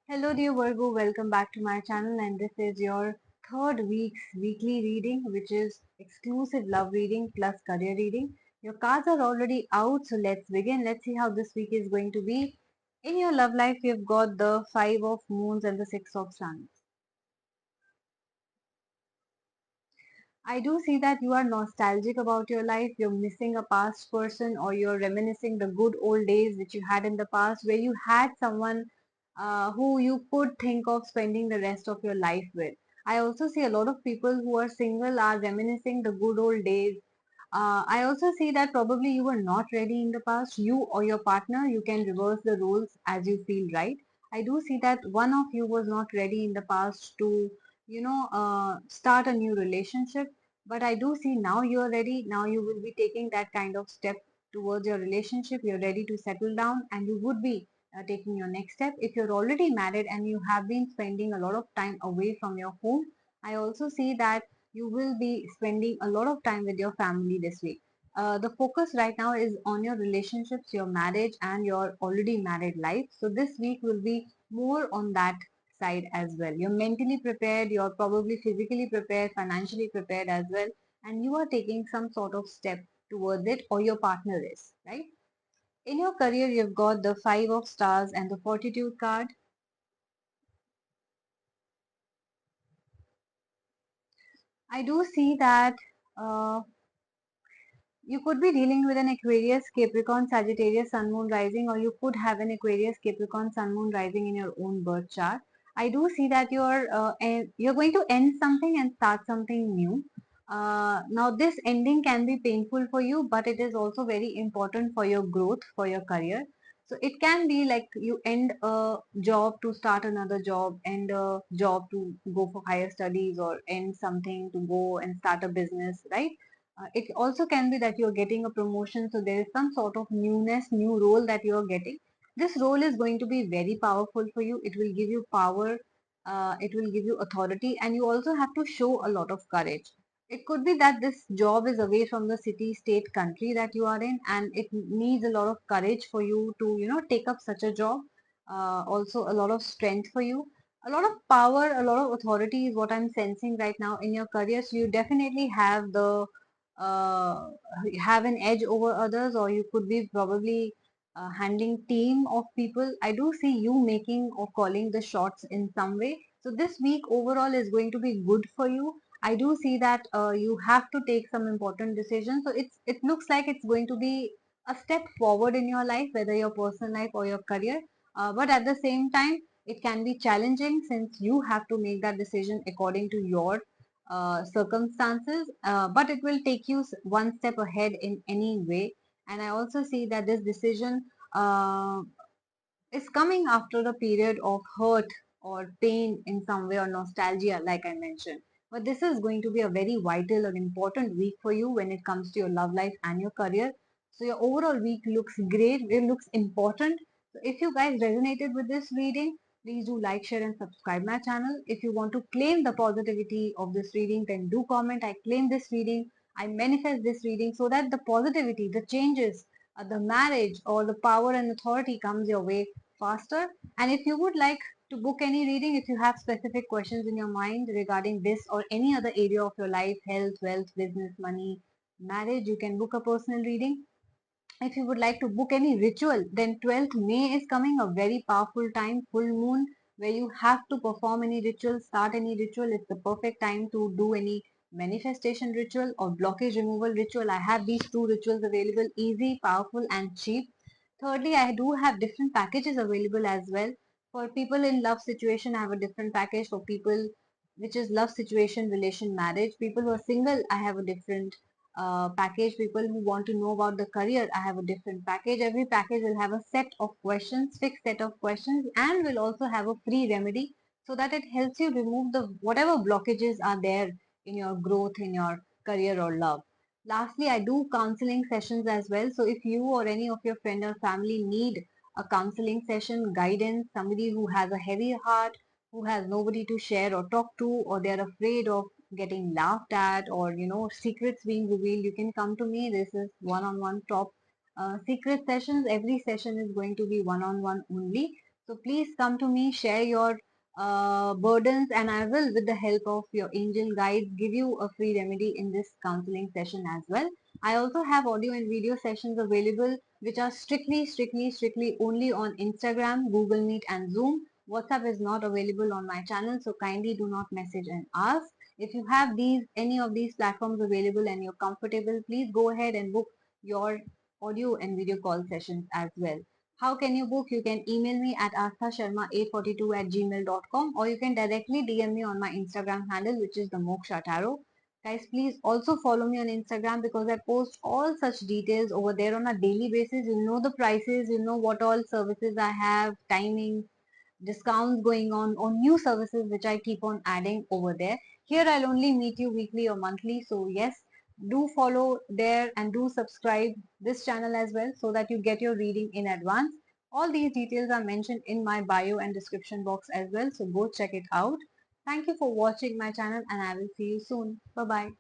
Hello dear Virgo, welcome back to my channel, and this is your third week's weekly reading, which is exclusive love reading plus career reading. Your cards are already out, so let's begin. Let's see how this week is going to be. In your love life, you've got the Five of Moons and the Six of Suns. I do see that you are nostalgic about your life, you're missing a past person, or you're reminiscing the good old days which you had in the past where you had someone who you could think of spending the rest of your life with. I also see a lot of people who are single are reminiscing the good old days. I also see that probably you were not ready in the past. You or your partner, you can reverse the roles as you feel right. I do see that one of you was not ready in the past to, start a new relationship. But I do see now you are ready. Now you will be taking that kind of step towards your relationship. You're ready to settle down and you would be taking your next step. If you're already married and you have been spending a lot of time away from your home, I also see that you will be spending a lot of time with your family this week. The focus right now is on your relationships, your marriage, and your already married life. So, this week will be more on that side as well. You're mentally prepared, you're probably physically prepared, financially prepared as well, and you are taking some sort of step towards it, or your partner is, right? In your career, you've got the Five of Stars and the Fortitude card. I do see that. Uh, You could be dealing with an Aquarius, Capricorn, Sagittarius, Sun, Moon, Rising, or you could have an Aquarius, Capricorn, Sun, Moon, Rising in your own birth chart. I do see that you're going to end something and start something new. Now, this ending can be painful for you, but it is also very important for your growth, for your career. So it can be like you end a job to start another job, end a job to go for higher studies, or end something to go and start a business, right? It also can be that you're getting a promotion, so there is some sort of newness, new role that you're getting. This role is going to be very powerful for you. It will give you power, it will give you authority, and you also have to show a lot of courage. It could be that this job is away from the city, state, country that you are in, and it needs a lot of courage for you to, take up such a job. Also, a lot of strength for you, a lot of power, a lot of authority is what I'm sensing right now in your career. So you definitely uh, have an edge over others, or you could be probably handling team of people. I do see you making or calling the shots in some way. So this week overall is going to be good for you. I do see that you have to take some important decisions. So it looks like it's going to be a step forward in your life, whether your personal life or your career. But at the same time, it can be challenging since you have to make that decision according to your circumstances, but it will take you one step ahead in any way. And I also see that this decision is coming after a period of hurt or pain in some way, or nostalgia, like I mentioned. But this is going to be a very vital and important week for you when it comes to your love life and your career. So your overall week looks great, it looks important. So if you guys resonated with this reading, please do like, share, and subscribe my channel. If you want to claim the positivity of this reading, then do comment. I claim this reading, I manifest this reading, so that the positivity, the changes, the marriage, or the power and authority comes your way faster. And if you would like to book any reading, if you have specific questions in your mind regarding this or any other area of your life, health, wealth, business, money, marriage, you can book a personal reading. If you would like to book any ritual, then 12th May is coming, a very powerful time, full moon, where you have to perform any ritual, start any ritual. It's the perfect time to do any manifestation ritual or blockage removal ritual. I have these two rituals available, easy, powerful, and cheap. Thirdly, I do have different packages available as well. For people in love situation, I have a different package. For people which is love situation, relation, marriage, people who are single, I have a different package. People who want to know about the career, I have a different package. Every package will have a set of questions, fixed set of questions, and will also have a free remedy, so that it helps you remove the whatever blockages are there in your growth, in your career or love. Lastly, I do counseling sessions as well. So if you or any of your friend or family need a counseling session, guidance, somebody who has a heavy heart, who has nobody to share or talk to, or they're afraid of getting laughed at, or secrets being revealed, you can come to me. This is one-on-one top secret sessions. Every session is going to be one-on-one only. So please come to me, share your burdens, and I will, with the help of your angel guides, give you a free remedy in this counseling session as well. I also have audio and video sessions available, which are strictly only on Instagram, Google Meet, and Zoom. WhatsApp is not available on my channel, so kindly do not message and ask. If you have any of these platforms available and you're comfortable, please go ahead and book your audio and video call sessions as well. How can you book? You can email me at asthasharma842@gmail.com, or you can directly DM me on my Instagram handle, which is the Moksha Tarot. Guys, please also follow me on Instagram because I post all such details over there on a daily basis. You know the prices, you know what all services I have, timings, discounts going on new services which I keep on adding over there. Here I'll only meet you weekly or monthly. So yes, do follow there and do subscribe this channel as well so that you get your reading in advance. All these details are mentioned in my bio and description box as well. So go check it out. Thank you for watching my channel and I will see you soon. Bye bye.